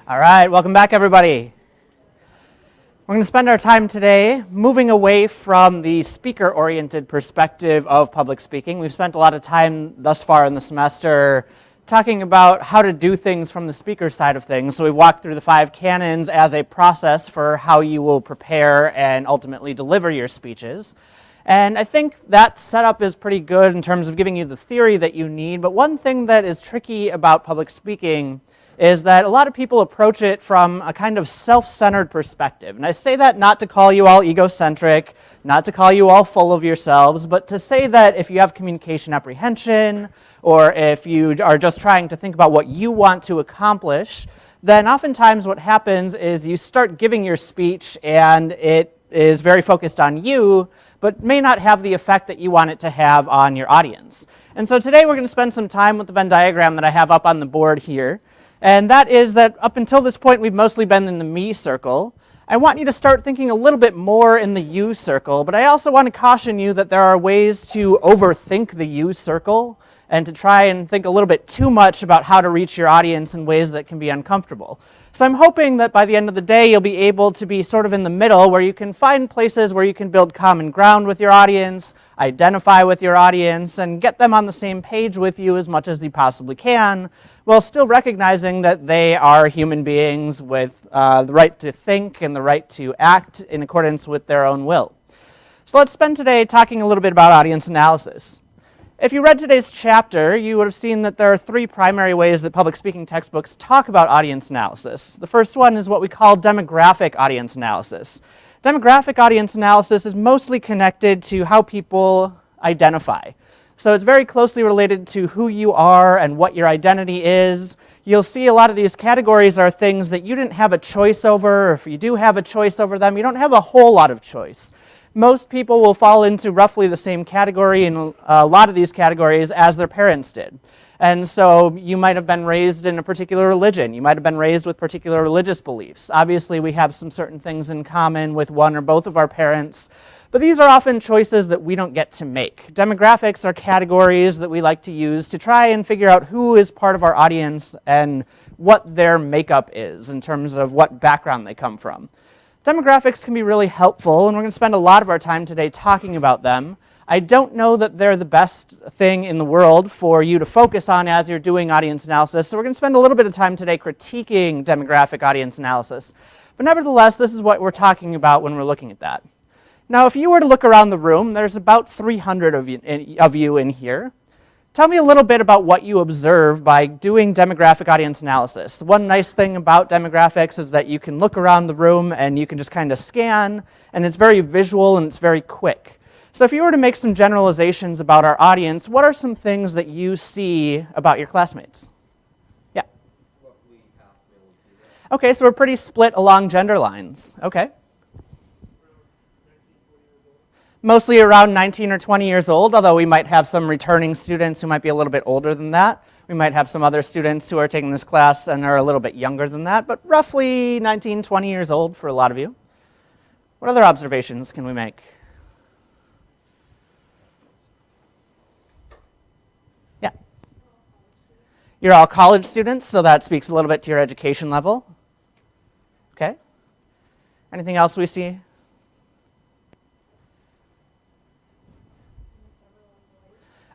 All right, welcome back, everybody. We're going to spend our time today moving away from the speaker-oriented perspective of public speaking. We've spent a lot of time thus far in the semester talking about how to do things from the speaker side of things. So we've walked through the 5 canons as a process for how you will prepare and ultimately deliver your speeches. And I think that setup is pretty good in terms of giving you the theory that you need. But one thing that is tricky about public speaking is that a lot of people approach it from a kind of self-centered perspective. And I say that not to call you all egocentric, not to call you all full of yourselves, but to say that if you have communication apprehension, or if you are just trying to think about what you want to accomplish, then oftentimes what happens is you start giving your speech and it is very focused on you, but may not have the effect that you want it to have on your audience. And so today we're going to spend some time with the Venn diagram that I have up on the board here. And that is that up until this point, we've mostly been in the me circle. I want you to start thinking a little bit more in the you circle, but I also want to caution you that there are ways to overthink the you circle and to try and think a little bit too much about how to reach your audience in ways that can be uncomfortable. So I'm hoping that by the end of the day, you'll be able to be sort of in the middle where you can find places where you can build common ground with your audience, identify with your audience, and get them on the same page with you as much as you possibly can, while still recognizing that they are human beings with the right to think and the right to act in accordance with their own will. So let's spend today talking a little bit about audience analysis. If you read today's chapter, you would have seen that there are 3 primary ways that public speaking textbooks talk about audience analysis. The first one is what we call demographic audience analysis. Demographic audience analysis is mostly connected to how people identify. So it's very closely related to who you are and what your identity is. You'll see a lot of these categories are things that you didn't have a choice over, or if you do have a choice over them, you don't have a whole lot of choice. Most people will fall into roughly the same category in a lot of these categories as their parents did. And so you might have been raised in a particular religion. You might have been raised with particular religious beliefs. Obviously, we have some certain things in common with one or both of our parents, but these are often choices that we don't get to make. Demographics are categories that we like to use to try and figure out who is part of our audience and what their makeup is in terms of what background they come from. Demographics can be really helpful, and we're going to spend a lot of our time today talking about them. I don't know that they're the best thing in the world for you to focus on as you're doing audience analysis, so we're going to spend a little bit of time today critiquing demographic audience analysis. But nevertheless, this is what we're talking about when we're looking at that. Now, if you were to look around the room, there's about 300 of you in here. Tell me a little bit about what you observe by doing demographic audience analysis. One nice thing about demographics is that you can look around the room and you can just kind of scan, and it's very visual and it's very quick. So if you were to make some generalizations about our audience, what are some things that you see about your classmates? Yeah. Okay, so we're pretty split along gender lines. Okay. Mostly around 19 or 20 years old, although we might have some returning students who might be a little bit older than that. We might have some other students who are taking this class and are a little bit younger than that, but roughly 19, 20 years old for a lot of you. What other observations can we make? Yeah. You're all college students, so that speaks a little bit to your education level. Okay. Anything else we see?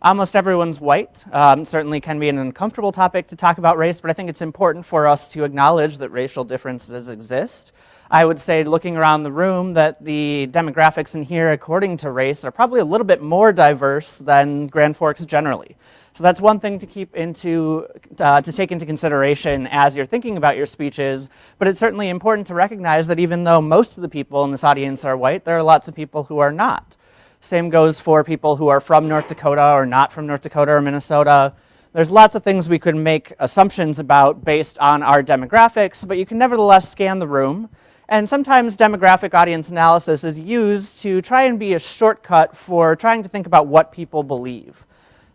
Almost everyone's white. Certainly can be an uncomfortable topic to talk about race, but I think it's important for us to acknowledge that racial differences exist. I would say, looking around the room, that the demographics in here, according to race, are probably a little bit more diverse than Grand Forks generally. So that's one thing to take into consideration as you're thinking about your speeches, but it's certainly important to recognize that even though most of the people in this audience are white, there are lots of people who are not. Same goes for people who are from North Dakota or not from North Dakota or Minnesota. There's lots of things we could make assumptions about based on our demographics, but you can nevertheless scan the room. And sometimes demographic audience analysis is used to try and be a shortcut for trying to think about what people believe.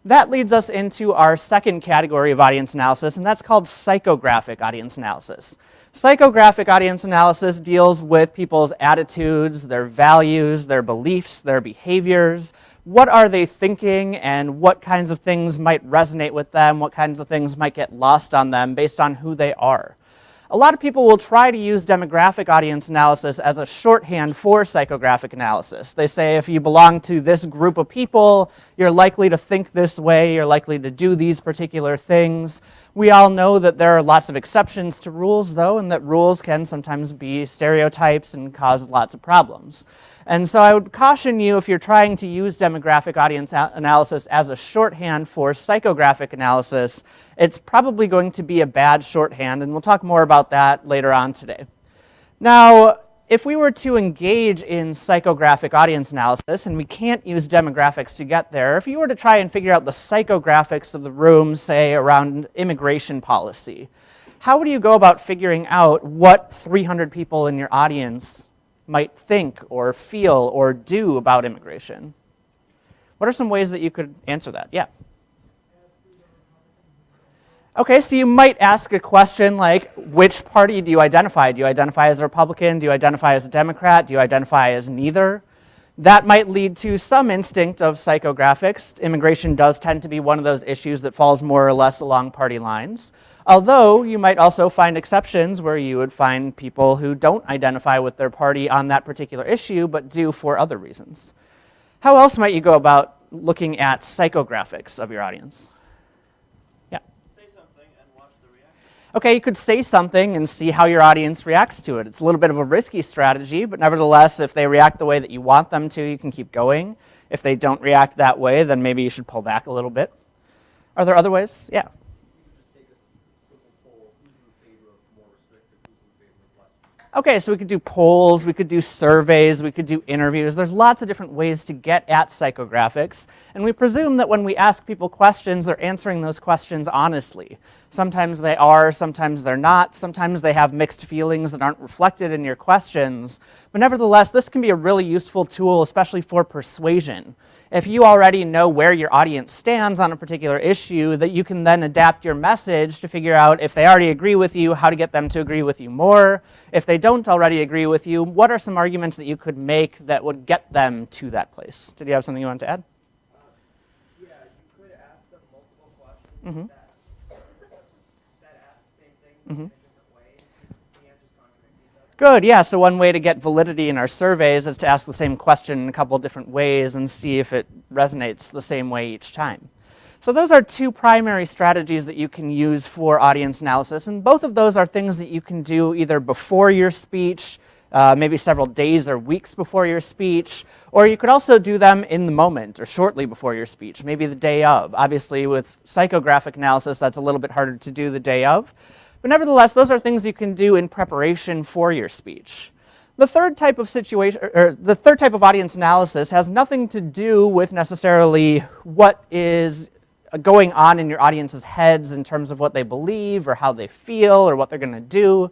That leads us into our second category of audience analysis, and that's called psychographic audience analysis. Psychographic audience analysis deals with people's attitudes, their values, their beliefs, their behaviors. What are they thinking, and what kinds of things might resonate with them, what kinds of things might get lost on them based on who they are. A lot of people will try to use demographic audience analysis as a shorthand for psychographic analysis. They say if you belong to this group of people, you're likely to think this way, you're likely to do these particular things. We all know that there are lots of exceptions to rules, though, and that rules can sometimes be stereotypes and cause lots of problems. And so I would caution you, if you're trying to use demographic audience analysis as a shorthand for psychographic analysis, it's probably going to be a bad shorthand, and we'll talk more about that later on today. Now, if we were to engage in psychographic audience analysis, and we can't use demographics to get there, if you were to try and figure out the psychographics of the room, say, around immigration policy, how would you go about figuring out what 300 people in your audience might think or feel or do about immigration? What are some ways that you could answer that? Yeah. Okay, so you might ask a question like, which party do you identify? Do you identify as a Republican? Do you identify as a Democrat? Do you identify as neither? That might lead to some instinct of psychographics. Immigration does tend to be one of those issues that falls more or less along party lines. Although you might also find exceptions where you would find people who don't identify with their party on that particular issue, but do for other reasons. How else might you go about looking at psychographics of your audience? Yeah. Say something and watch the reaction. Okay, you could say something and see how your audience reacts to it. It's a little bit of a risky strategy, but nevertheless, if they react the way that you want them to, you can keep going. If they don't react that way, then maybe you should pull back a little bit. Are there other ways? Yeah. Okay, so we could do polls, we could do surveys, we could do interviews. There's lots of different ways to get at psychographics, and we presume that when we ask people questions, they're answering those questions honestly. Sometimes they are, sometimes they're not, sometimes they have mixed feelings that aren't reflected in your questions, but nevertheless, this can be a really useful tool, especially for persuasion. If you already know where your audience stands on a particular issue, that you can then adapt your message to figure out if they already agree with you, how to get them to agree with you more. If they don't already agree with you, what are some arguments that you could make that would get them to that place? Did you have something you wanted to add? Yeah, you could ask them multiple questions Mm-hmm. that ask the same thing in different ways. The answers contradict each other. Good, yeah, so one way to get validity in our surveys is to ask the same question in a couple different ways and see if it resonates the same way each time. So those are two primary strategies that you can use for audience analysis, and both of those are things that you can do either before your speech, maybe several days or weeks before your speech, or you could also do them in the moment or shortly before your speech, maybe the day of. Obviously, with psychographic analysis, that's a little bit harder to do the day of. But nevertheless, those are things you can do in preparation for your speech. The third type of the third type of audience analysis has nothing to do with necessarily what is going on in your audience's heads in terms of what they believe or how they feel or what they're going to do.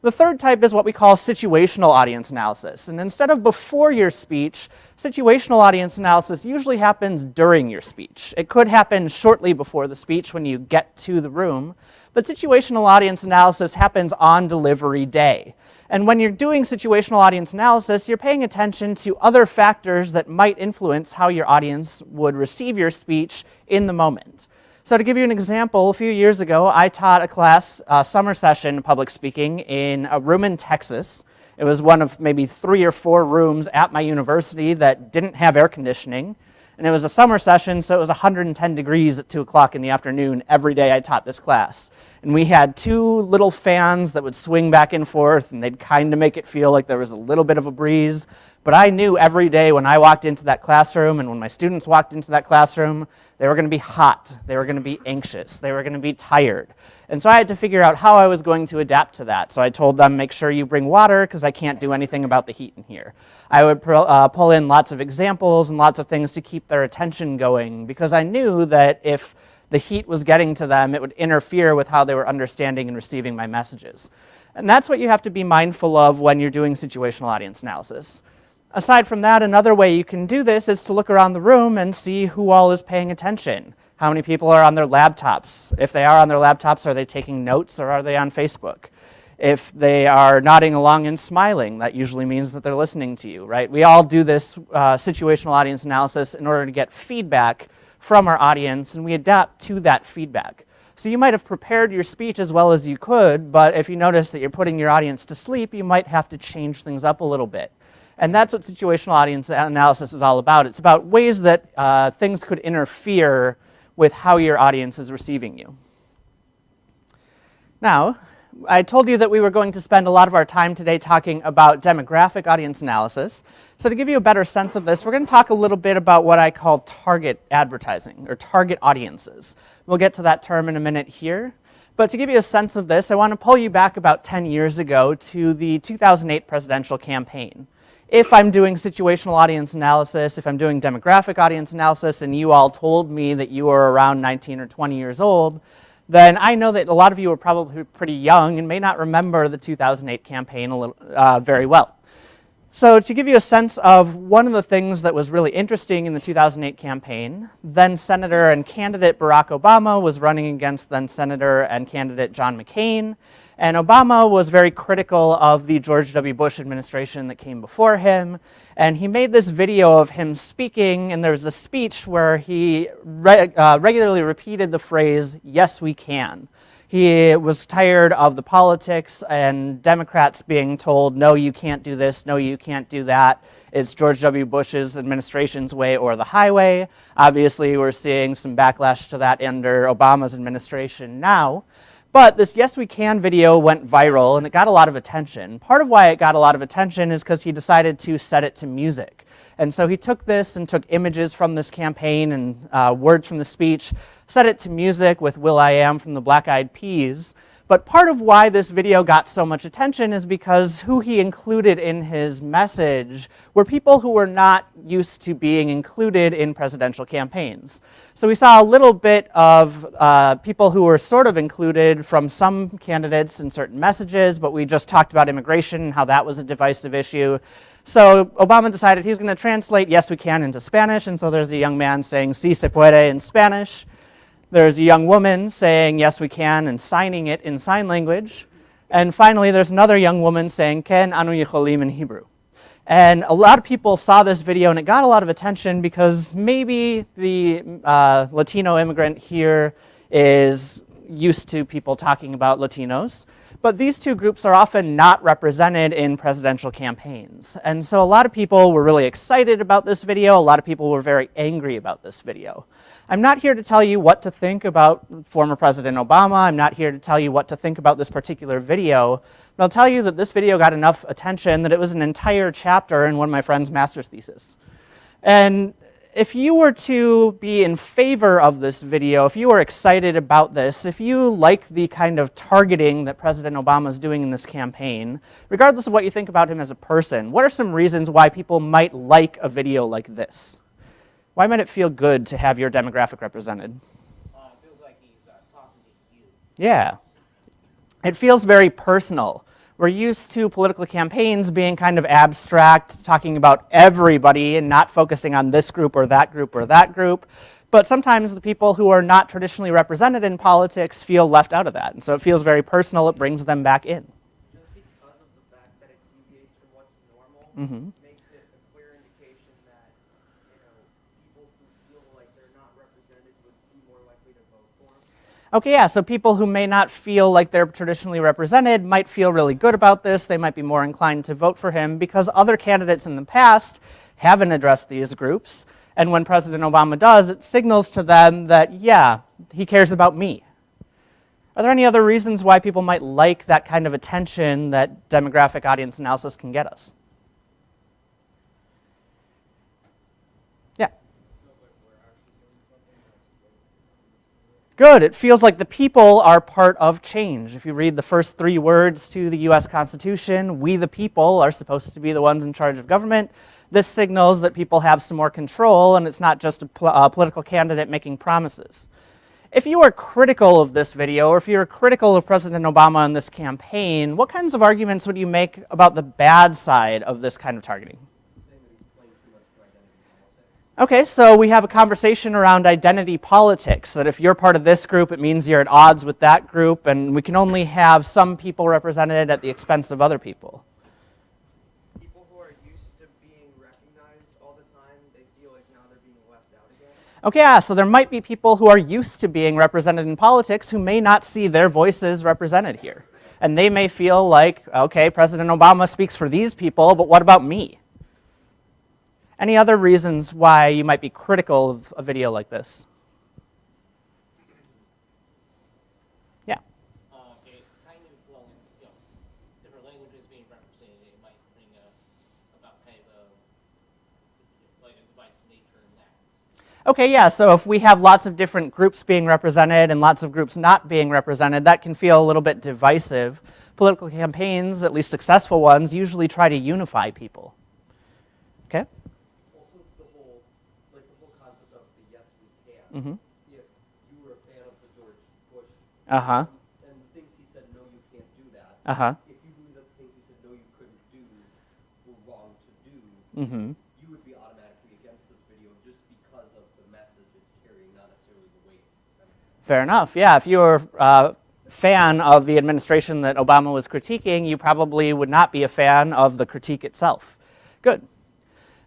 The third type is what we call situational audience analysis. And instead of before your speech, situational audience analysis usually happens during your speech. It could happen shortly before the speech when you get to the room, but situational audience analysis happens on delivery day. And when you're doing situational audience analysis, you're paying attention to other factors that might influence how your audience would receive your speech in the moment. So to give you an example, a few years ago, I taught a class, summer session public speaking in a room in Texas. It was one of maybe 3 or 4 rooms at my university that didn't have air conditioning. And it was a summer session, so it was 110 degrees at 2 o'clock in the afternoon every day I taught this class. And we had 2 little fans that would swing back and forth, and they'd kind of make it feel like there was a little bit of a breeze. But I knew every day when I walked into that classroom and when my students walked into that classroom, they were going to be hot, they were going to be anxious, they were going to be tired. And so I had to figure out how I was going to adapt to that. So I told them, make sure you bring water because I can't do anything about the heat in here. I would pull in lots of examples and lots of things to keep their attention going because I knew that if the heat was getting to them, it would interfere with how they were understanding and receiving my messages. And that's what you have to be mindful of when you're doing situational audience analysis. Aside from that, another way you can do this is to look around the room and see who all is paying attention. How many people are on their laptops? If they are on their laptops, are they taking notes or are they on Facebook? If they are nodding along and smiling, that usually means that they're listening to you, right? We all do this situational audience analysis in order to get feedback from our audience, and we adapt to that feedback. So you might have prepared your speech as well as you could, but if you notice that you're putting your audience to sleep, you might have to change things up a little bit. And that's what situational audience analysis is all about. It's about ways that things could interfere with how your audience is receiving you. Now, I told you that we were going to spend a lot of our time today talking about demographic audience analysis. So to give you a better sense of this, we're going to talk a little bit about what I call target advertising, or target audiences. We'll get to that term in a minute here. But to give you a sense of this, I want to pull you back about 10 years ago to the 2008 presidential campaign. If I'm doing situational audience analysis, if I'm doing demographic audience analysis, and you all told me that you were around 19 or 20 years old, then I know that a lot of you are probably pretty young and may not remember the 2008 campaign very well. So to give you a sense of one of the things that was really interesting in the 2008 campaign, then Senator and candidate Barack Obama was running against then Senator and candidate John McCain. And Obama was very critical of the George W. Bush administration that came before him. And he made this video of him speaking, and there was a speech where he regularly repeated the phrase, "Yes, we can." He was tired of the politics and Democrats being told, no, you can't do this, no, you can't do that. It's George W. Bush's administration's way or the highway. Obviously, we're seeing some backlash to that under Obama's administration now. But this Yes We Can video went viral and it got a lot of attention. Part of why it got a lot of attention is because he decided to set it to music. And so he took this and took images from this campaign and words from the speech, set it to music with will.i.am from the Black Eyed Peas. But part of why this video got so much attention is because who he included in his message were people who were not used to being included in presidential campaigns. So we saw a little bit of people who were sort of included from some candidates in certain messages, but we just talked about immigration and how that was a divisive issue. So Obama decided he's going to translate Yes We Can into Spanish, and so there's a young man saying Si se puede in Spanish. There's a young woman saying Yes We Can and signing it in sign language. And finally, there's another young woman saying Ken anu yicholim in Hebrew. And a lot of people saw this video and it got a lot of attention because maybe the Latino immigrant here is used to people talking about Latinos. But these two groups are often not represented in presidential campaigns. And so a lot of people were really excited about this video. A lot of people were very angry about this video. I'm not here to tell you what to think about former President Obama. I'm not here to tell you what to think about this particular video. But I'll tell you that this video got enough attention that it was an entire chapter in one of my friend's master's thesis. And if you were to be in favor of this video, if you were excited about this, if you like the kind of targeting that President Obama is doing in this campaign, regardless of what you think about him as a person, what are some reasons why people might like a video like this? Why might it feel good to have your demographic represented? It feels like he's talking to you. Yeah. It feels very personal. We're used to political campaigns being kind of abstract, talking about everybody and not focusing on this group or that group or that group. But sometimes the people who are not traditionally represented in politics feel left out of that. And so it feels very personal. It brings them back in. Just because of the fact that it deviates from what's normal, makes it a clear indication that, people who feel like they're not represented would be more likely to vote for them. Okay, yeah, so people who may not feel like they're traditionally represented might feel really good about this. They might be more inclined to vote for him because other candidates in the past haven't addressed these groups. And when President Obama does, it signals to them that, yeah, he cares about me. Are there any other reasons why people might like that kind of attention that demographic audience analysis can get us? Yeah. Good. It feels like the people are part of change. If you read the first 3 words to the US Constitution, we the people are supposed to be the ones in charge of government. This signals that people have some more control and it's not just a political candidate making promises. If you are critical of this video, or if you're critical of President Obama in this campaign, what kinds of arguments would you make about the bad side of this kind of targeting? Okay, so we have a conversation around identity politics, that if you're part of this group, it means you're at odds with that group, and we can only have some people represented at the expense of other people. People who are used to being recognized all the time, they feel like now they're being left out again. Okay, yeah, so there might be people who are used to being represented in politics who may not see their voices represented here. And they may feel like, okay, President Obama speaks for these people, but what about me? Any other reasons why you might be critical of a video like this? Yeah. It kind of, well, different languages being represented, it might bring about kind of like a divisive nature in that. Okay, yeah, so if we have lots of different groups being represented and lots of groups not being represented, that can feel a little bit divisive. Political campaigns, at least successful ones, usually try to unify people. Okay? Also, the whole concept of the yes we can. Mm-hmm. If you were a fan of the George Bush Uh-huh. and the things he said, no, you can't do that. Uh-huh. If you believe that the things he said, no, you couldn't do, were wrong to do, Mm-hmm. you would be automatically against this video just because of the message it's carrying, not necessarily the weight. Fair enough. Yeah, if you were a fan of the administration that Obama was critiquing, you probably would not be a fan of the critique itself. Good.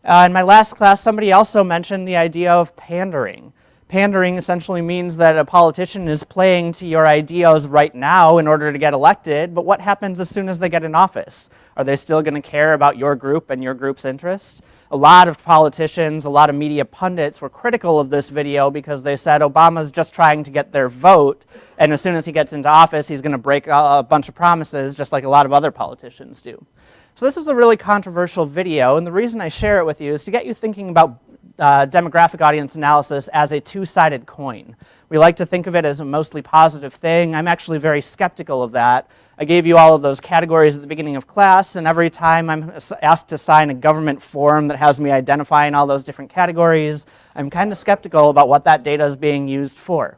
In my last class, somebody also mentioned the idea of pandering. Pandering essentially means that a politician is playing to your ideas right now in order to get elected, but what happens as soon as they get in office? Are they still going to care about your group and your group's interests? A lot of politicians, a lot of media pundits were critical of this video because they said Obama's just trying to get their vote, and as soon as he gets into office, he's going to break a bunch of promises, just like a lot of other politicians do. So this was a really controversial video, and the reason I share it with you is to get you thinking about demographic audience analysis as a two-sided coin. We like to think of it as a mostly positive thing. I'm actually very skeptical of that. I gave you all of those categories at the beginning of class, and every time I'm asked to sign a government form that has me identifying all those different categories, I'm kind of skeptical about what that data is being used for.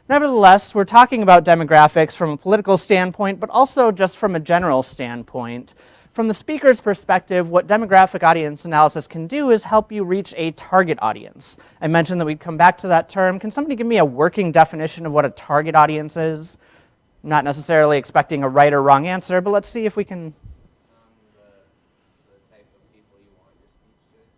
Nevertheless, we're talking about demographics from a political standpoint, but also just from a general standpoint. From the speaker's perspective, what demographic audience analysis can do is help you reach a target audience. I mentioned that we'd come back to that term. Can somebody give me a working definition of what a target audience is? I'm not necessarily expecting a right or wrong answer, but let's see if we can. The type of people you want your speech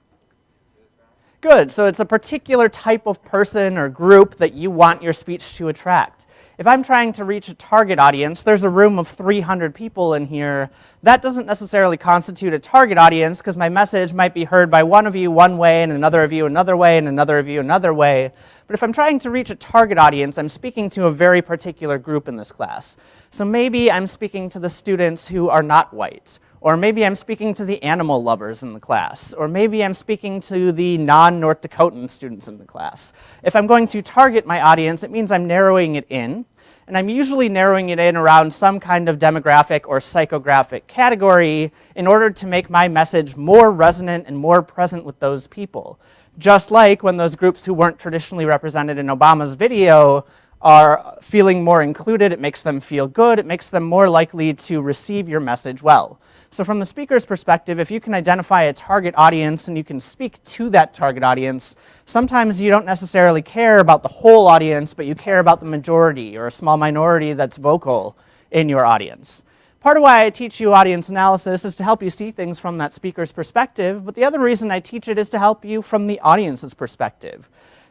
to attract. Good, so it's a particular type of person or group that you want your speech to attract. If I'm trying to reach a target audience, there's a room of 300 people in here. That doesn't necessarily constitute a target audience because my message might be heard by one of you one way and another of you another way and another of you another way. But if I'm trying to reach a target audience, I'm speaking to a very particular group in this class. So maybe I'm speaking to the students who are not white. Or maybe I'm speaking to the animal lovers in the class. Or maybe I'm speaking to the non-North Dakotan students in the class. If I'm going to target my audience, it means I'm narrowing it in. And I'm usually narrowing it in around some kind of demographic or psychographic category in order to make my message more resonant and more present with those people. Just like when those groups who weren't traditionally represented in Obama's video are feeling more included, it makes them feel good, it makes them more likely to receive your message well. So from the speaker's perspective, if you can identify a target audience and you can speak to that target audience, sometimes you don't necessarily care about the whole audience, but you care about the majority or a small minority that's vocal in your audience. Part of why I teach you audience analysis is to help you see things from that speaker's perspective, but the other reason I teach it is to help you from the audience's perspective.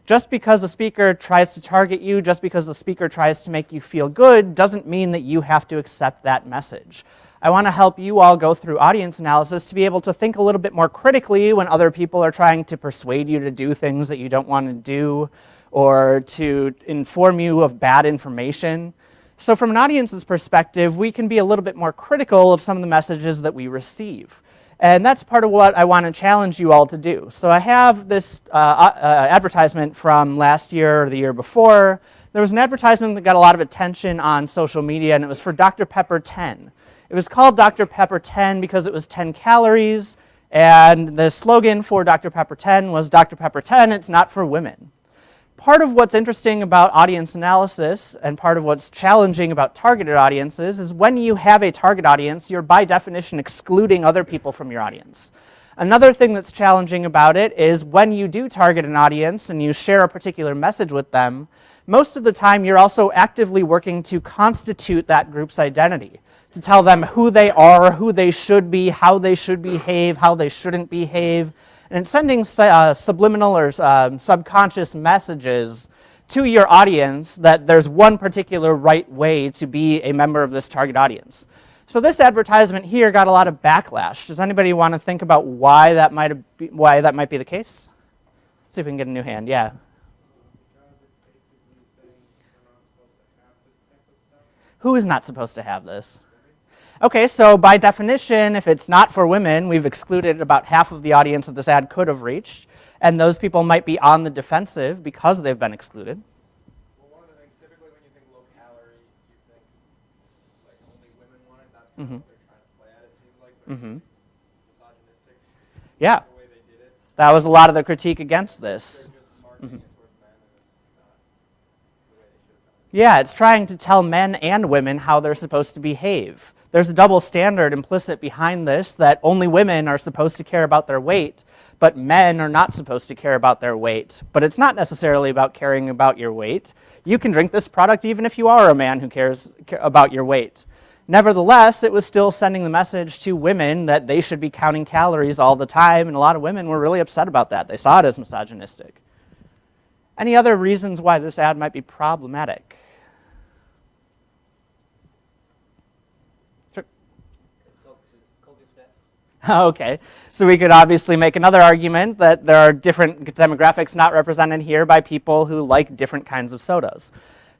Just because the speaker tries to target you, just because the speaker tries to make you feel good, doesn't mean that you have to accept that message. I want to help you all go through audience analysis to be able to think a little bit more critically when other people are trying to persuade you to do things that you don't want to do, or to inform you of bad information. So from an audience's perspective, we can be a little bit more critical of some of the messages that we receive. And that's part of what I want to challenge you all to do. So I have this advertisement from last year or the year before. There was an advertisement that got a lot of attention on social media, and it was for Dr. Pepper 10. It was called Dr. Pepper 10 because it was 10 calories, and the slogan for Dr. Pepper 10 was Dr. Pepper 10, it's not for women. Part of what's interesting about audience analysis and part of what's challenging about targeted audiences is when you have a target audience, you're by definition excluding other people from your audience. Another thing that's challenging about it is when you do target an audience and you share a particular message with them, most of the time you're also actively working to constitute that group's identity, to tell them who they are, who they should be, how they should behave, how they shouldn't behave. And it's sending subliminal or subconscious messages to your audience that there's one particular right way to be a member of this target audience. So this advertisement here got a lot of backlash. Does anybody want to think about why that might be the case? Let's see if we can get a new hand. Yeah. Who is not supposed to have this? Okay, so by definition, if it's not for women, we've excluded about half of the audience that this ad could have reached, and those people might be on the defensive because they've been excluded. Well, one of the things, typically when you think low calorie, you think like only women want it. That's kind of what they're trying to play at, it seems like. But it's misogynistic, Yeah, the way they did it. that was a lot of the critique against this. They're just marketing it towards men, and it's not the way they should have done it. Yeah, it's trying to tell men and women how they're supposed to behave. There's a double standard implicit behind this that only women are supposed to care about their weight, but men are not supposed to care about their weight. But it's not necessarily about caring about your weight. You can drink this product even if you are a man who cares about your weight. Nevertheless, it was still sending the message to women that they should be counting calories all the time, and a lot of women were really upset about that. They saw it as misogynistic. Any other reasons why this ad might be problematic? Coke is best. Okay, so we could obviously make another argument that there are different demographics not represented here by people who like different kinds of sodas.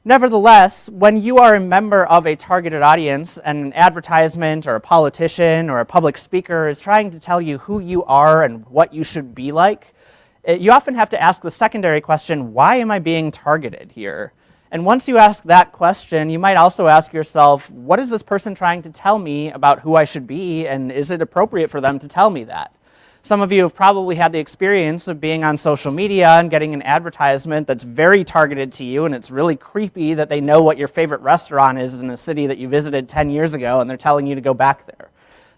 Nevertheless, when you are a member of a targeted audience and an advertisement or a politician or a public speaker is trying to tell you who you are and what you should be like, you often have to ask the secondary question, why am I being targeted here? And once you ask that question, you might also ask yourself, what is this person trying to tell me about who I should be, and is it appropriate for them to tell me that? Some of you have probably had the experience of being on social media and getting an advertisement that's very targeted to you, and it's really creepy that they know what your favorite restaurant is in a city that you visited 10 years ago, and they're telling you to go back there.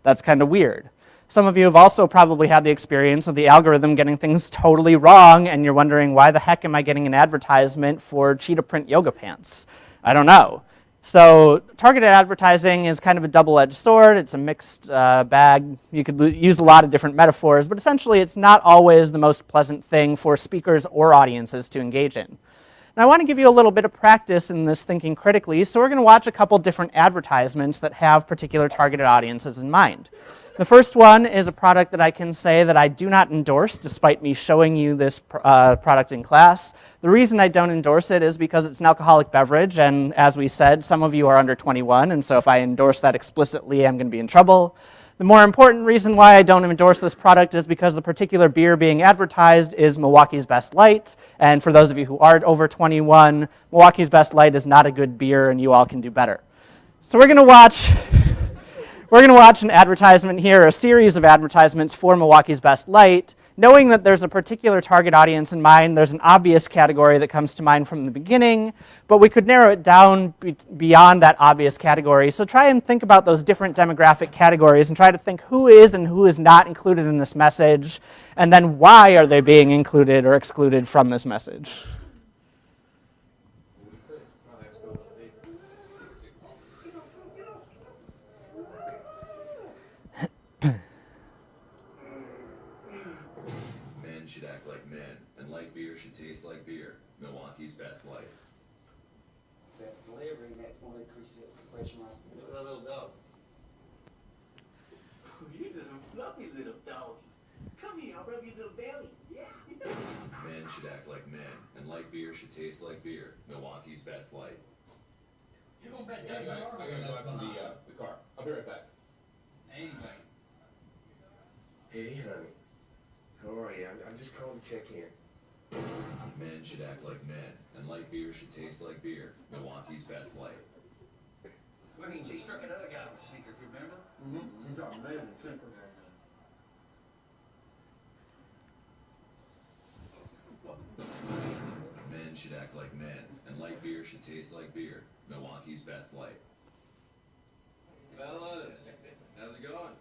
That's kind of weird. Some of you have also probably had the experience of the algorithm getting things totally wrong, and you're wondering, why the heck am I getting an advertisement for cheetah print yoga pants? I don't know. So targeted advertising is kind of a double-edged sword. It's a mixed bag. You could use a lot of different metaphors, but essentially it's not always the most pleasant thing for speakers or audiences to engage in. Now I want to give you a little bit of practice in this thinking critically, so we're going to watch a couple different advertisements that have particular targeted audiences in mind. The first one is a product that I can say that I do not endorse, despite me showing you this product in class. The reason I don't endorse it is because it's an alcoholic beverage, and as we said, some of you are under 21, and so if I endorse that explicitly, I'm going to be in trouble. The more important reason why I don't endorse this product is because the particular beer being advertised is Milwaukee's Best Light, and for those of you who aren't over 21, Milwaukee's Best Light is not a good beer, and you all can do better. So we're going to watch an advertisement here, a series of advertisements for Milwaukee's Best Light. Knowing that there's a particular target audience in mind, there's an obvious category that comes to mind from the beginning, but we could narrow it down beyond that obvious category. So try and think about those different demographic categories and try to think who is and who is not included in this message, and then why are they being included or excluded from this message. Men should act like men, and light beer should taste like beer. Milwaukee's Best Light. That flavoring that's going to increase the expression like Look at that little dog. He's a fluffy little dog. Come here, I'll rub your little belly. Yeah. Men should act like men, and light beer should taste like beer. Milwaukee's Best Light. You're going to bet that's I gotta go out to the car. I'll be right back. anyway. Hey, honey. How are you? I'm just calling to check in. Men should act like men, and light beer should taste like beer. Milwaukee's Best Light. Well, he struck another guy with sneakers, remember? Mm-hmm. He's on level temper. Men should act like men, and light beer should taste like beer. Milwaukee's Best Light. Fellas, how's it going?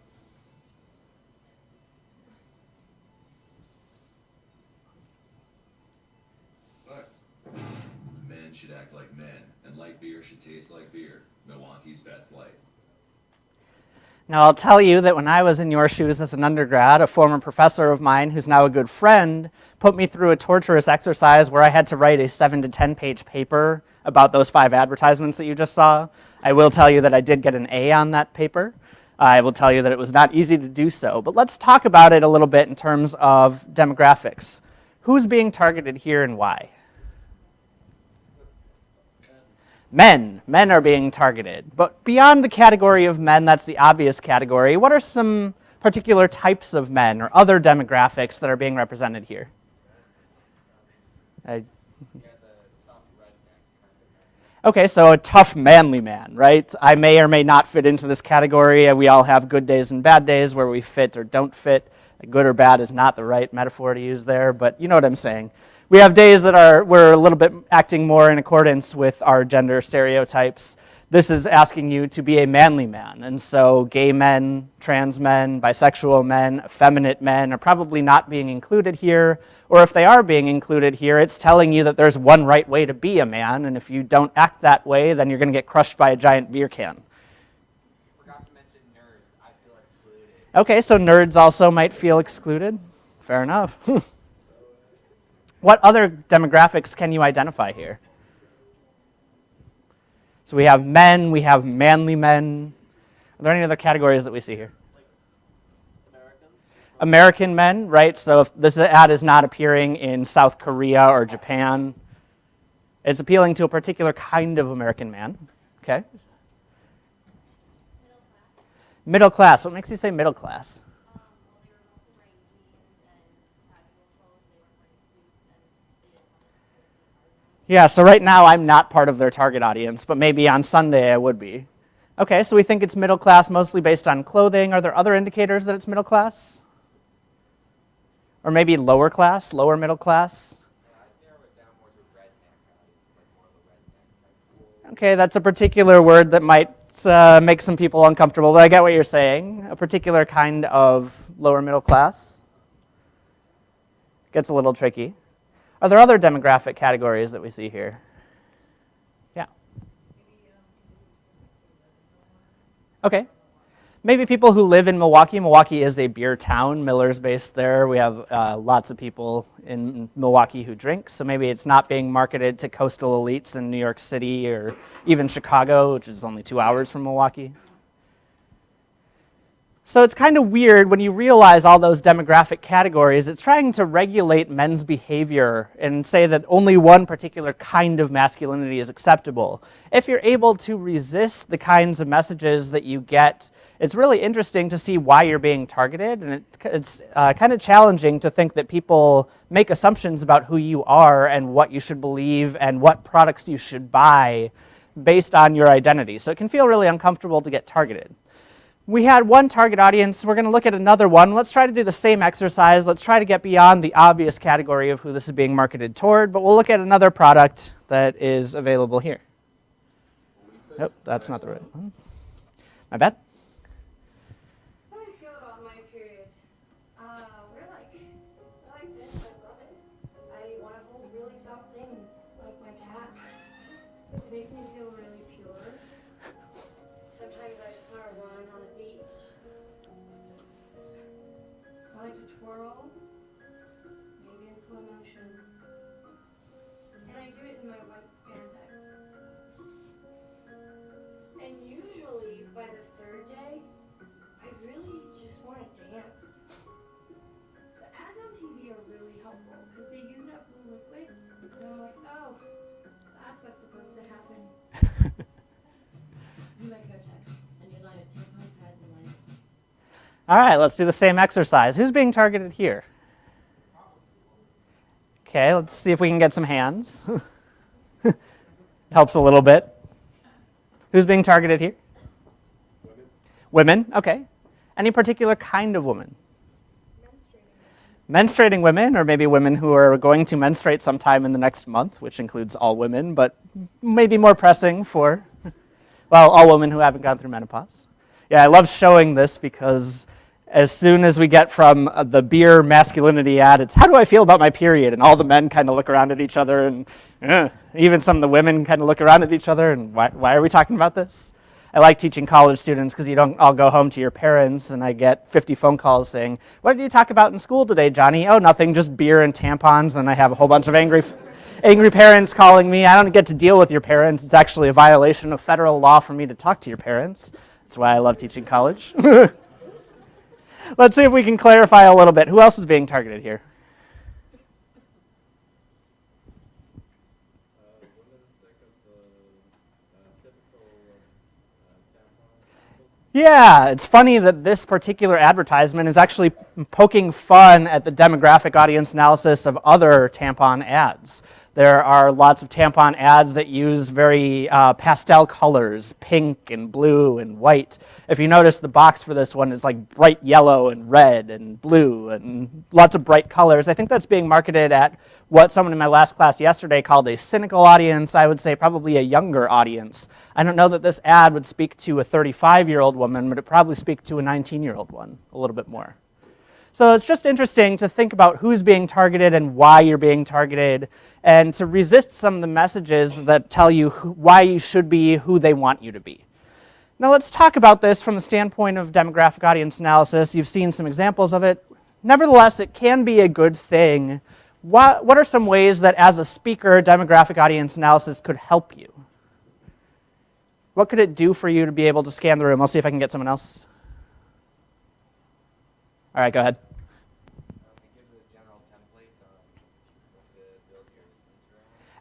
What? Men should act like men, and light beer should taste like beer. Milwaukee's Best Light. Now, I'll tell you that when I was in your shoes as an undergrad, a former professor of mine, who's now a good friend, put me through a torturous exercise where I had to write a 7 to 10 page paper about those 5 advertisements that you just saw. I will tell you that I did get an A on that paper. I will tell you that it was not easy to do so. But let's talk about it a little bit in terms of demographics. Who's being targeted here and why? Men. Men are being targeted. But beyond the category of men, that's the obvious category, what are some particular types of men or other demographics that are being represented here? Okay, so a tough, manly man, right? I may or may not fit into this category. We all have good days and bad days where we fit or don't fit. Good or bad is not the right metaphor to use there, but you know what I'm saying. We have days that we're a little bit acting more in accordance with our gender stereotypes. This is asking you to be a manly man, and so gay men, trans men, bisexual men, effeminate men are probably not being included here, or if they are being included here, it's telling you that there's one right way to be a man, and if you don't act that way, then you're going to get crushed by a giant beer can. You forgot to mention nerds. I feel excluded. Okay, so nerds also might feel excluded. Fair enough. What other demographics can you identify here? So we have men, we have manly men. Are there any other categories that we see here? American men, right? So if this ad is not appearing in South Korea or Japan, it's appealing to a particular kind of American man. Okay. Middle class. What makes you say middle class? Yeah, so right now I'm not part of their target audience, but maybe on Sunday I would be. Okay, so we think it's middle class mostly based on clothing. Are there other indicators that it's middle class? Or maybe lower class, lower middle class? Okay, that's a particular word that might make some people uncomfortable, but I get what you're saying. A particular kind of lower middle class. Gets a little tricky. Are there other demographic categories that we see here? Yeah. Okay. Maybe people who live in Milwaukee. Milwaukee is a beer town. Miller's based there. We have lots of people in Milwaukee who drink, so maybe it's not being marketed to coastal elites in New York City or even Chicago, which is only 2 hours from Milwaukee. So it's kind of weird when you realize all those demographic categories. It's trying to regulate men's behavior and say that only one particular kind of masculinity is acceptable. If you're able to resist the kinds of messages that you get, it's really interesting to see why you're being targeted, and it's kind of challenging to think that people make assumptions about who you are and what you should believe and what products you should buy based on your identity. So it can feel really uncomfortable to get targeted. We had one target audience. We're going to look at another one. Let's try to do the same exercise. Let's try to get beyond the obvious category of who this is being marketed toward, but we'll look at another product that is available here. Nope, that's not the right one. My bad. How do I feel about my period? We're like this. I love it. I want to hold really soft things like my cat. It makes me feel really pure. Sometimes I just want to run on the beach. I like to twirl, maybe in slow motion. And I do it in my white spandex. And usually by the third day, I really just want to dance. The ads on TV are really helpful because they use that blue liquid, and I'm like, oh, that's what's supposed to happen. You like Kotex, and you line it 10 pads and line it. All right, let's do the same exercise. Who's being targeted here? Okay, let's see if we can get some hands. Helps a little bit. Who's being targeted here? Women, okay. Any particular kind of woman? Menstruating women, or maybe women who are going to menstruate sometime in the next month, which includes all women, but maybe more pressing for, well, all women who haven't gone through menopause. Yeah, I love showing this because as soon as we get from the beer masculinity ad, it's how do I feel about my period? And all the men kind of look around at each other, and even some of the women kind of look around at each other, and why are we talking about this? I like teaching college students because you don't all go home to your parents and I get 50 phone calls saying, what did you talk about in school today, Johnny? Oh, nothing, just beer and tampons. Then I have a whole bunch of angry parents calling me. I don't get to deal with your parents. It's actually a violation of federal law for me to talk to your parents. That's why I love teaching college. Let's see if we can clarify a little bit. Who else is being targeted here? Yeah, it's funny that this particular advertisement is actually poking fun at the demographic audience analysis of other tampon ads. There are lots of tampon ads that use very pastel colors, pink and blue and white. If you notice, the box for this one is like bright yellow and red and blue and lots of bright colors. I think that's being marketed at what someone in my last class yesterday called a cynical audience. I would say probably a younger audience. I don't know that this ad would speak to a 35-year-old woman, but it probably speak to a 19-year-old one a little bit more. So it's just interesting to think about who's being targeted and why you're being targeted, and to resist some of the messages that tell you why you should be who they want you to be. Now let's talk about this from the standpoint of demographic audience analysis. You've seen some examples of it. Nevertheless, it can be a good thing. What are some ways that as a speaker, demographic audience analysis could help you? What could it do for you to be able to scan the room? I'll see if I can get someone else. All right, go ahead.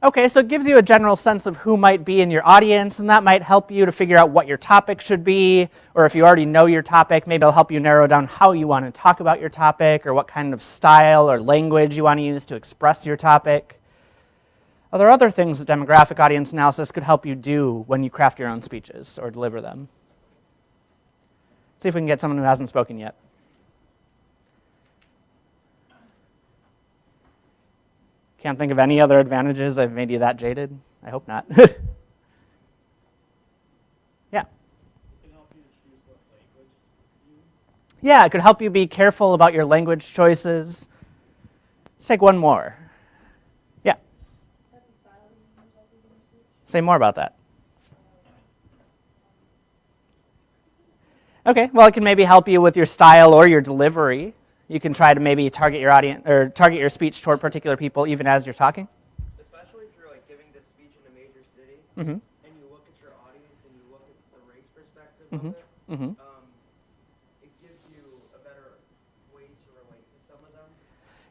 Okay, so it gives you a general sense of who might be in your audience, and that might help you to figure out what your topic should be, or if you already know your topic, maybe it'll help you narrow down how you want to talk about your topic, or what kind of style or language you want to use to express your topic. Are there other things that demographic audience analysis could help you do when you craft your own speeches or deliver them? See if we can get someone who hasn't spoken yet. Can't think of any other advantages I've made you that jaded? I hope not. Yeah. Yeah, it could help you be careful about your language choices. Let's take one more. Yeah. Say more about that. Okay, well, it can maybe help you with your style or your delivery. You can try to maybe target your audience or target your speech toward particular people even as you're talking. Especially if you're like giving this speech in a major city, Mm-hmm. and you look at your audience and you look at the race perspective Mm-hmm. of it, Mm-hmm. It gives you a better way to relate to some of them.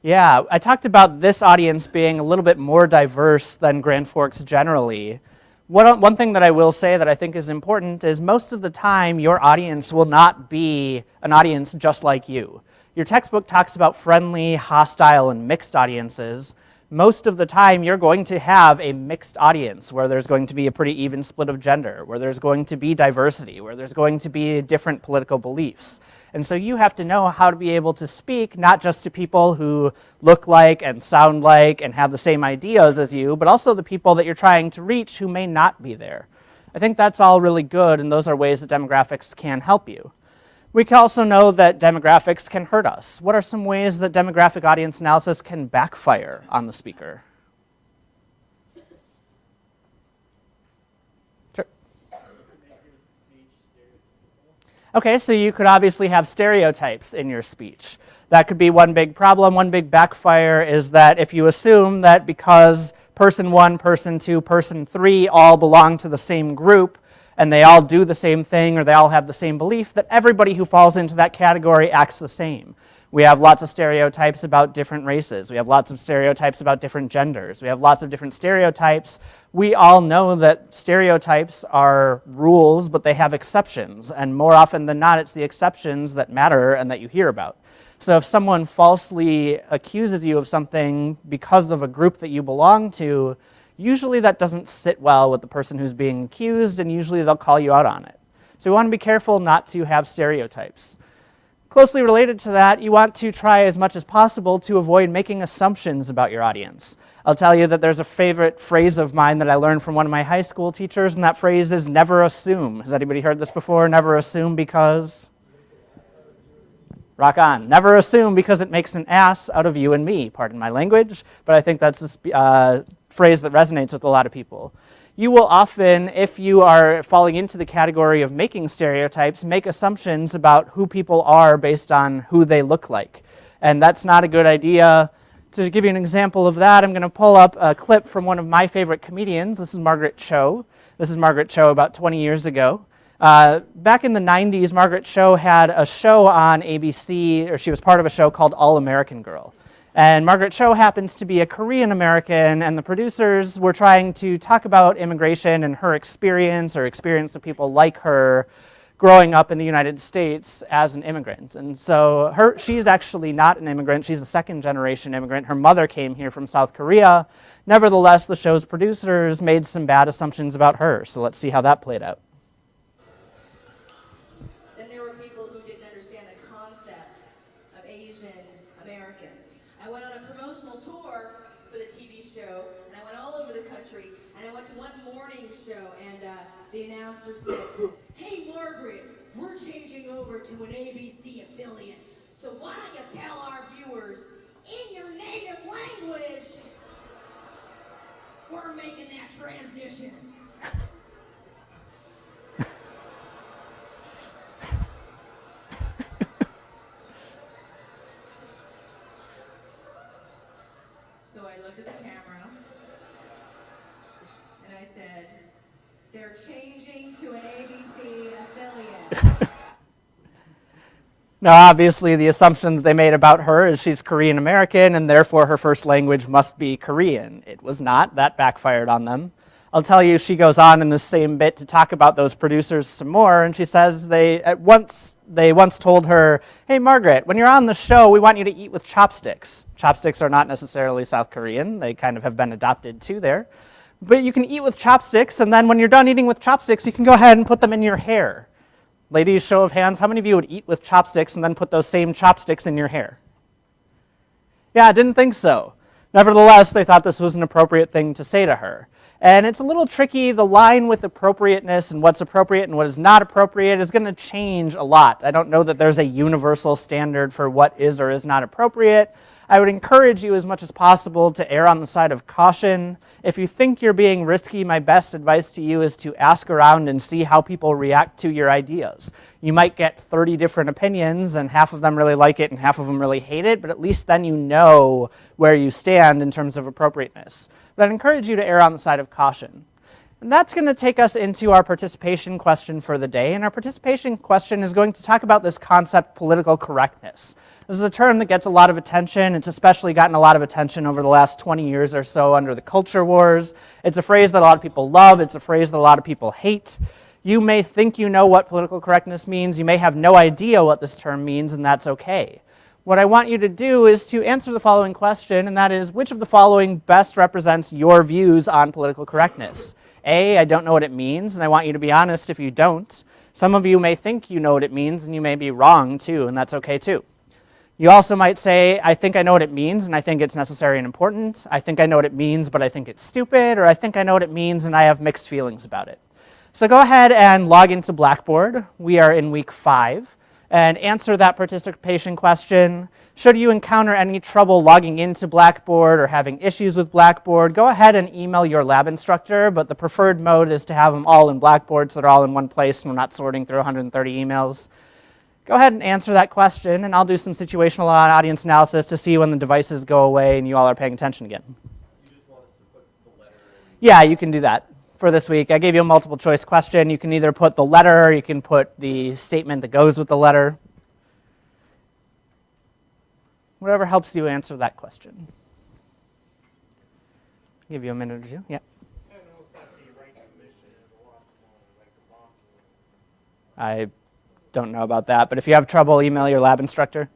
Yeah, I talked about this audience being a little bit more diverse than Grand Forks generally. One thing that I will say that I think is important is most of the time your audience will not be an audience just like you. Your textbook talks about friendly, hostile, and mixed audiences. Most of the time, you're going to have a mixed audience where there's going to be a pretty even split of gender, where there's going to be diversity, where there's going to be different political beliefs. And so you have to know how to be able to speak not just to people who look like and sound like and have the same ideas as you, but also the people that you're trying to reach who may not be there. I think that's all really good, and those are ways that demographics can help you. We can also know that demographics can hurt us. What are some ways that demographic audience analysis can backfire on the speaker? Sure. Okay, so you could obviously have stereotypes in your speech. That could be one big problem. One big backfire is that if you assume that because person 1, person 2, person 3 all belong to the same group, and they all do the same thing or they all have the same belief, that everybody who falls into that category acts the same. We have lots of stereotypes about different races. We have lots of stereotypes about different genders. We have lots of different stereotypes. We all know that stereotypes are rules, but they have exceptions. And more often than not, it's the exceptions that matter and that you hear about. So if someone falsely accuses you of something because of a group that you belong to, usually that doesn't sit well with the person who's being accused, and usually they'll call you out on it. So we want to be careful not to have stereotypes. Closely related to that, you want to try as much as possible to avoid making assumptions about your audience. I'll tell you that there's a favorite phrase of mine that I learned from one of my high school teachers, and that phrase is never assume. Has anybody heard this before? Never assume because? Rock on. Never assume because it makes an ass out of you and me. Pardon my language, but I think that's a phrase that resonates with a lot of people. you will often, if you are falling into the category of making stereotypes, make assumptions about who people are based on who they look like. And that's not a good idea. To give you an example of that, I'm going to pull up a clip from one of my favorite comedians. This is Margaret Cho. This is Margaret Cho about 20 years ago. Back in the 90s, Margaret Cho had a show on ABC, or she was part of a show called All American Girl. And Margaret Cho happens to be a Korean American, and the producers were trying to talk about immigration and her experience, or experience of people like her growing up in the United States as an immigrant. And so she's actually not an immigrant. She's a second-generation immigrant. Her mother came here from South Korea. Nevertheless, the show's producers made some bad assumptions about her. So let's see how that played out. Then there were people who didn't understand the concept of Asian American. I went on a promotional tour for the TV show, and I went all over the country, and I went to one morning show, and the announcer said, "Hey Margaret, we're changing over to an ABC affiliate, so why don't you tell our viewers in your native language we're making that transition." So I looked at the camera and I said, "They're changing to an ABC affiliate." Now, obviously, the assumption that they made about her is she's Korean American, and therefore her first language must be Korean. It was not. That backfired on them. I'll tell you, she goes on in the same bit to talk about those producers some more, and she says they once told her, "Hey, Margaret, when you're on the show, we want you to eat with chopsticks." Chopsticks are not necessarily South Korean. They kind of have been adopted to there. But you can eat with chopsticks, and then when you're done eating with chopsticks, you can go ahead and put them in your hair. Ladies, show of hands, how many of you would eat with chopsticks and then put those same chopsticks in your hair? Yeah, I didn't think so. Nevertheless, they thought this was an appropriate thing to say to her. And it's a little tricky. The line with appropriateness and what's appropriate and what is not appropriate is going to change a lot. I don't know that there's a universal standard for what is or is not appropriate. I would encourage you as much as possible to err on the side of caution. If you think you're being risky, my best advice to you is to ask around and see how people react to your ideas. You might get 30 different opinions, and half of them really like it and half of them really hate it, but at least then you know where you stand in terms of appropriateness. But I'd encourage you to err on the side of caution. And that's going to take us into our participation question for the day. And our participation question is going to talk about this concept, political correctness. This is a term that gets a lot of attention. It's especially gotten a lot of attention over the last 20 years or so under the culture wars. It's a phrase that a lot of people love. It's a phrase that a lot of people hate. You may think you know what political correctness means. You may have no idea what this term means, and that's okay. What I want you to do is to answer the following question, and that is, which of the following best represents your views on political correctness? A, I don't know what it means, and I want you to be honest if you don't. Some of you may think you know what it means, and you may be wrong too, and that's okay too. You also might say, I think I know what it means, and I think it's necessary and important. I think I know what it means, but I think it's stupid, or I think I know what it means, and I have mixed feelings about it. So go ahead and log into Blackboard. We are in week 5. And answer that participation question. Should you encounter any trouble logging into Blackboard or having issues with Blackboard, go ahead and email your lab instructor, but the preferred mode is to have them all in Blackboard so they're all in one place and we're not sorting through 130 emails. Go ahead and answer that question, and I'll do some situational audience analysis to see when the devices go away and you all are paying attention again. You just want us to put the letter in? Yeah, you can do that. For this week, I gave you a multiple choice question. You can either put the letter, or you can put the statement that goes with the letter. Whatever helps you answer that question. I'll give you a minute or two. Yeah. I don't know about that, but if you have trouble, email your lab instructor.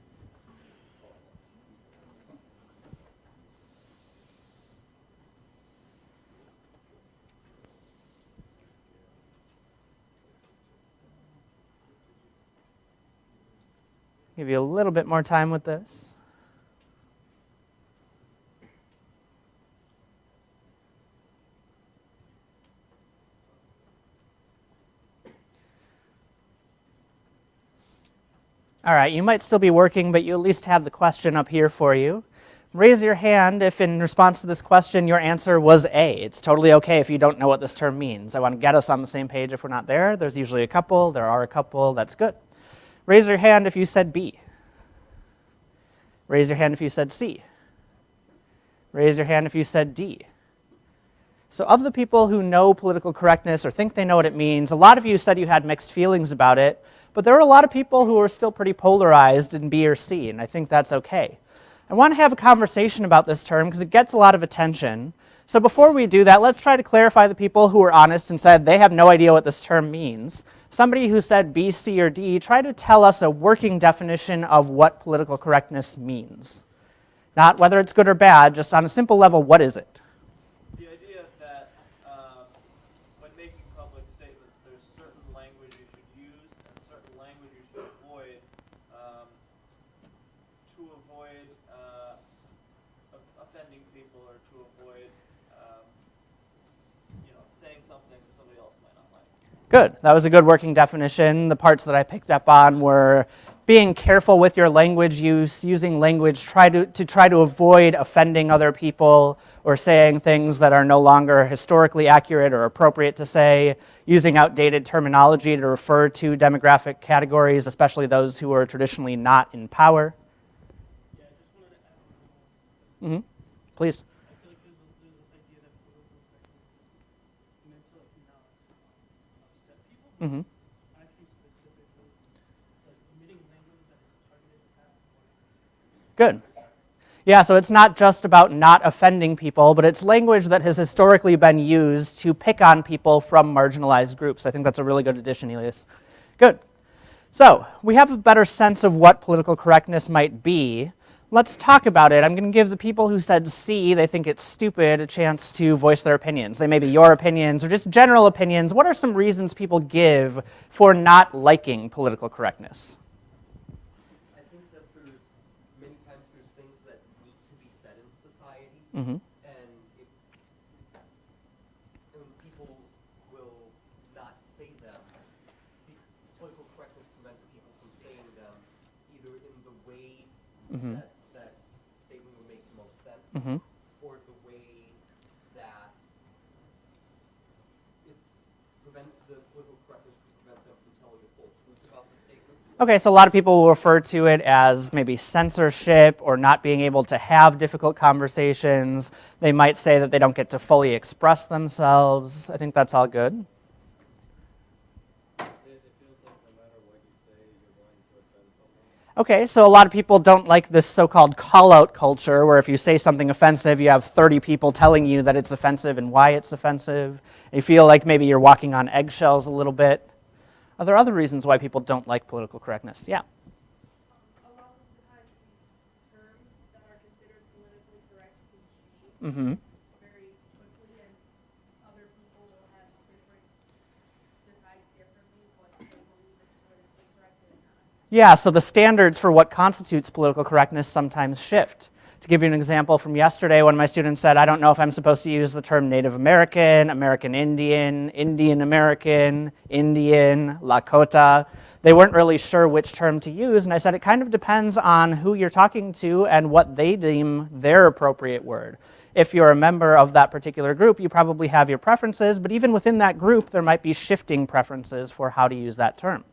Give you a little bit more time with this. All right, you might still be working, but you at least have the question up here for you. Raise your hand if in response to this question your answer was A. It's totally okay if you don't know what this term means. I want to get us on the same page if we're not there. There's usually a couple. There are a couple. That's good. Raise your hand if you said B. Raise your hand if you said C. Raise your hand if you said D. So of the people who know political correctness or think they know what it means, a lot of you said you had mixed feelings about it, but there are a lot of people who are still pretty polarized in B or C, and I think that's okay. I want to have a conversation about this term because it gets a lot of attention. So before we do that, let's try to clarify the people who were honest and said they have no idea what this term means. Somebody who said B, C, or D, try to tell us a working definition of what political correctness means. Not whether it's good or bad, just on a simple level, what is it? The idea that when making public statements, there's certain language you should use and certain language you should avoid to avoid offending people or to avoid saying something that somebody else might not like. Good. That was a good working definition. The parts that I picked up on were being careful with your language use, using language to try to avoid offending other people or saying things that are no longer historically accurate or appropriate to say, using outdated terminology to refer to demographic categories, especially those who are traditionally not in power. Yeah, I just wanted to add a little. Please. I feel like there's this idea that political correctness is meant to not upset people. Actually, specifically, like omitting language that is targeted at. Good. Yeah, so it's not just about not offending people, but it's language that has historically been used to pick on people from marginalized groups. I think that's a really good addition, Elias. Good. So we have a better sense of what political correctness might be. Let's talk about it. I'm going to give the people who said C, they think it's stupid, a chance to voice their opinions. They may be your opinions or just general opinions. What are some reasons people give for not liking political correctness? I think that there's many times there's things that need to be said in society, and people will not say them. Political correctness prevents people from saying them either in the way that statement would make the most sense, or the way that the political correctness could prevent them from telling the full truth about the statement. Okay, so a lot of people will refer to it as maybe censorship or not being able to have difficult conversations. They might say that they don't get to fully express themselves. I think that's all good. Okay, so a lot of people don't like this so-called call-out culture, where if you say something offensive, you have 30 people telling you that it's offensive and why it's offensive. You feel like maybe you're walking on eggshells a little bit. Are there other reasons why people don't like political correctness? Yeah. A lot of the time, terms that are considered politically correct can change very quickly, and other people will have decide differently what they believe is politically correct and not. Yeah, so the standards for what constitutes political correctness sometimes shift. To give you an example from yesterday, one of my students said, I don't know if I'm supposed to use the term Native American, American Indian, Indian American, Indian, Lakota. They weren't really sure which term to use, and I said it kind of depends on who you're talking to and what they deem their appropriate word. If you're a member of that particular group, you probably have your preferences, but even within that group, there might be shifting preferences for how to use that term.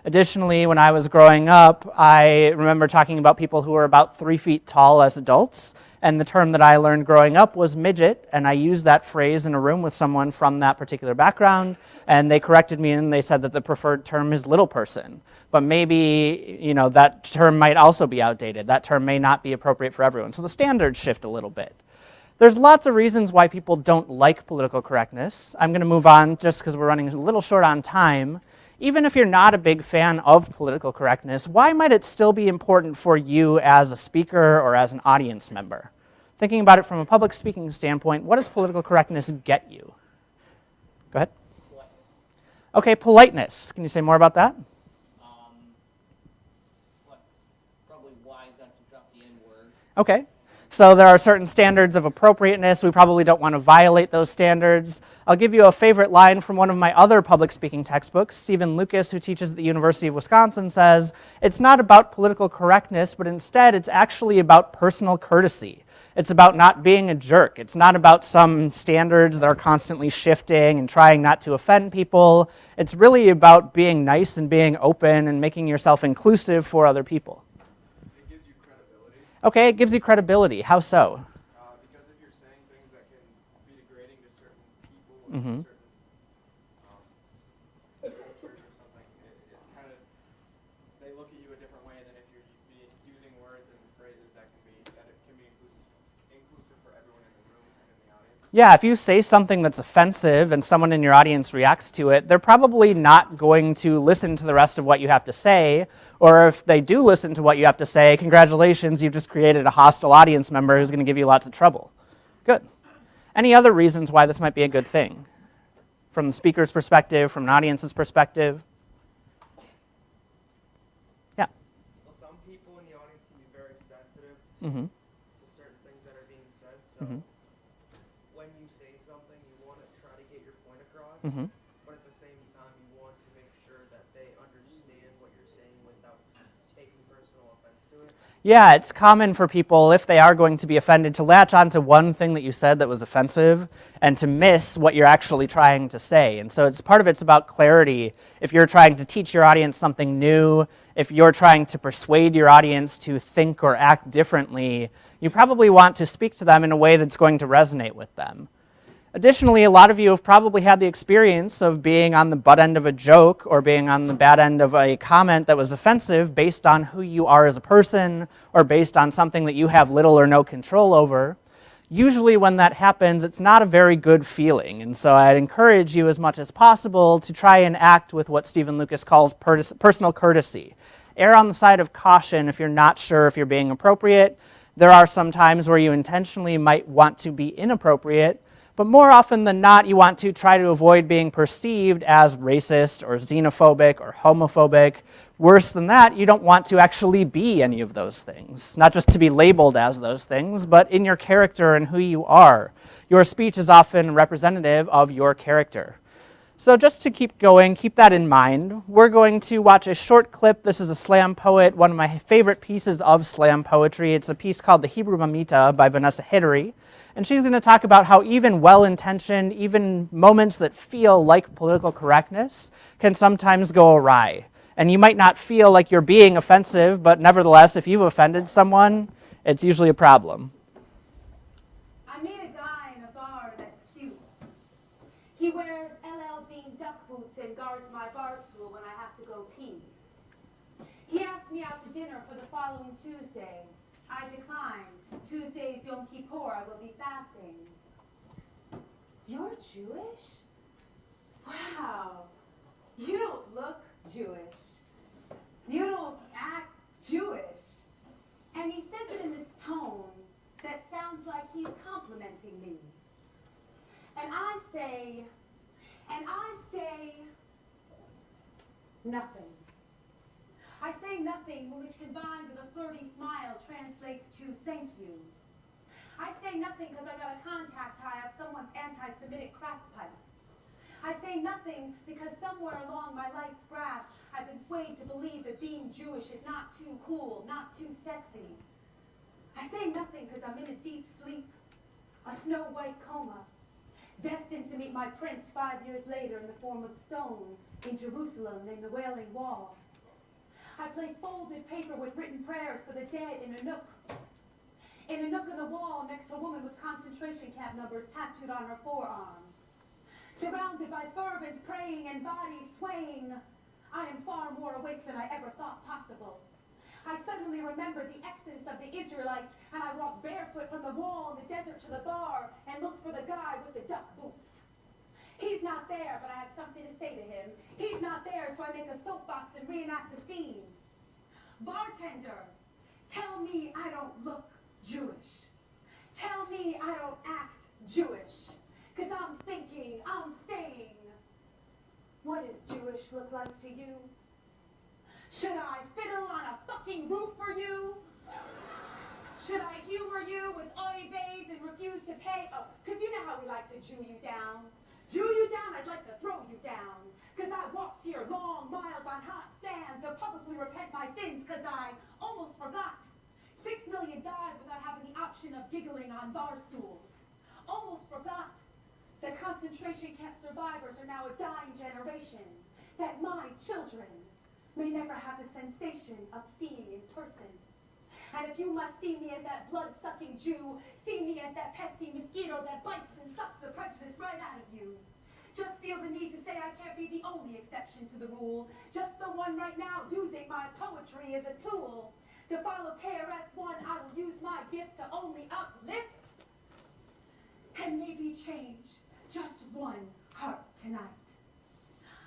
Additionally, when I was growing up, I remember talking about people who were about 3 feet tall as adults, and the term that I learned growing up was midget, and I used that phrase in a room with someone from that particular background, and they corrected me and they said that the preferred term is little person. But maybe, that term might also be outdated. That term may not be appropriate for everyone. So the standards shift a little bit. There's lots of reasons why people don't like political correctness. I'm going to move on just because we're running a little short on time. Even if you're not a big fan of political correctness, why might it still be important for you as a speaker or as an audience member? Thinking about it from a public speaking standpoint, what does political correctness get you? Go ahead. Okay, politeness. Can you say more about that? Probably wise not to drop the N-word. Okay. So there are certain standards of appropriateness. We probably don't want to violate those standards. I'll give you a favorite line from one of my other public speaking textbooks. Stephen Lucas, who teaches at the University of Wisconsin, says, "It's not about political correctness, but instead it's actually about personal courtesy. It's about not being a jerk. It's not about some standards that are constantly shifting and trying not to offend people. It's really about being nice and being open and making yourself inclusive for other people." It gives you credibility. Okay, it gives you credibility. How so? Because if you're saying things that can be degrading to certain people or Mhm. certain cultures or something, it kind of, they look at you a different way than if you're using words and phrases that it can be inclusive for everyone in the room and in the audience. Yeah, if you say something that's offensive and someone in your audience reacts to it, they're probably not going to listen to the rest of what you have to say. Or if they do listen to what you have to say, congratulations, you've just created a hostile audience member who's going to give you lots of trouble. Good. Any other reasons why this might be a good thing? From the speaker's perspective, from an audience's perspective? Yeah. Well, some people in the audience can be very sensitive Mm-hmm. to certain things that are being said. So Mm-hmm. when you say something, you want to try to get your point across. Mm-hmm. But at the same time, you want to make sure that they understand what you're saying without taking personal offense to it. Yeah, it's common for people, if they are going to be offended, to latch onto one thing that you said that was offensive and to miss what you're actually trying to say. And so it's part of it's about clarity. If you're trying to teach your audience something new, if you're trying to persuade your audience to think or act differently, you probably want to speak to them in a way that's going to resonate with them. Additionally, a lot of you have probably had the experience of being on the butt end of a joke or being on the bad end of a comment that was offensive based on who you are as a person or based on something that you have little or no control over. Usually when that happens, it's not a very good feeling. And so I'd encourage you as much as possible to try and act with what Stephen Lucas calls personal courtesy. Err on the side of caution if you're not sure if you're being appropriate. There are some times where you intentionally might want to be inappropriate, but more often than not, you want to try to avoid being perceived as racist or xenophobic or homophobic. Worse than that, you don't want to actually be any of those things. Not just to be labeled as those things, but in your character and who you are. Your speech is often representative of your character. So just to keep going, keep that in mind. We're going to watch a short clip. This is a slam poet, one of my favorite pieces of slam poetry. It's a piece called The Hebrew Mamita by Vanessa Hidary. And she's going to talk about how even well-intentioned, even moments that feel like political correctness can sometimes go awry. And you might not feel like you're being offensive, but nevertheless, if you've offended someone, it's usually a problem. I meet a guy in a bar that's cute. He wears LL Bean duck boots and guards my bar stool when I have to go pee. He asked me out to dinner for the following Tuesday. I declined. Tuesday's Yom Kippur, I will be fasting. You're Jewish? Wow. You don't look Jewish. You don't act Jewish. And he says it in this tone that sounds like he's complimenting me. And I say nothing. I say nothing, which combined with a flirty smile translates to thank you. I say nothing because I got a contact high of someone's anti-Semitic crack pipe. I say nothing because somewhere along my life's graph, I've been swayed to believe that being Jewish is not too cool, not too sexy. I say nothing because I'm in a deep sleep, a snow-white coma, destined to meet my prince 5 years later in the form of stone in Jerusalem named the Wailing Wall. I place folded paper with written prayers for the dead in a nook. In a nook of the wall next to a woman with concentration camp numbers tattooed on her forearm. Surrounded by fervent praying and bodies swaying, I am far more awake than I ever thought possible. I suddenly remember the exodus of the Israelites, and I walk barefoot from the wall in the desert to the bar and look for the guy with the duck boots. He's not there, but I have something to say to him. He's not there, so I make a soapbox and reenact the scene. Bartender, tell me I don't look Jewish. Tell me I don't act Jewish. Because I'm thinking, I'm saying, what does Jewish look like to you? Should I fiddle on a fucking roof for you? Should I humor you with pay? Oh, 'cause you know how we like to Jew you down. Jew you down, I'd like to throw you down. 'Cause I walked here long miles on hot sand to publicly repent my sins, 'cause I almost forgot. 6 million died without having the option of giggling on bar stools. Almost forgot that concentration camp survivors are now a dying generation. That my children may never have the sensation of seeing in person. And if you must see me as that blood-sucking Jew, see me as that pesky mosquito that bites and sucks the prejudice right out of you. Just feel the need to say I can't be the only exception to the rule. Just the one right now using my poetry as a tool. To follow KRS-One, I will use my gift to only uplift and maybe change just one heart tonight.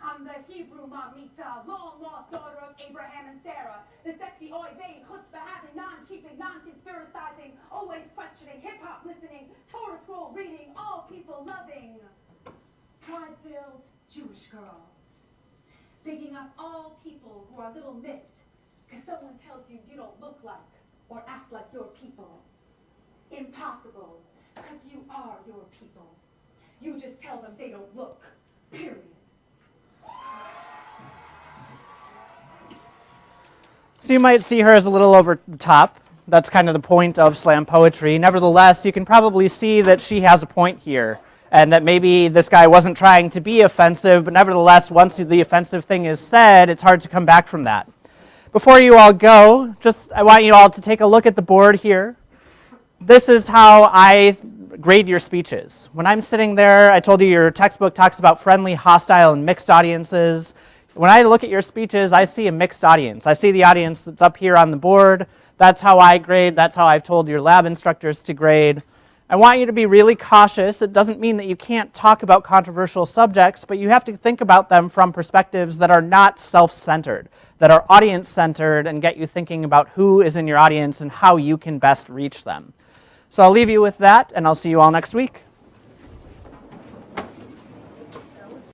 I'm the Hebrew Mamita, long-lost daughter of Abraham and Sarah. The sexy oy vey, chutzpah having, non-cheaping, non-conspiracizing, always questioning, hip-hop listening, Torah scroll reading, all people loving. Pride-filled Jewish girl. Bigging up all people who are a little miffed because someone tells you you don't look like or act like your people. Impossible, because you are your people. You just tell them they don't look, period. So you might see her as a little over the top. That's kind of the point of slam poetry. Nevertheless, you can probably see that she has a point here, and that maybe this guy wasn't trying to be offensive, but nevertheless, once the offensive thing is said, it's hard to come back from that. Before you all go, I want you all to take a look at the board here. This is how I grade your speeches. When I'm sitting there, I told you your textbook talks about friendly, hostile, and mixed audiences. When I look at your speeches, I see a mixed audience. I see the audience that's up here on the board. That's how I grade. That's how I've told your lab instructors to grade. I want you to be really cautious. It doesn't mean that you can't talk about controversial subjects, but you have to think about them from perspectives that are not self-centered, that are audience-centered and get you thinking about who is in your audience and how you can best reach them. So I'll leave you with that, and I'll see you all next week.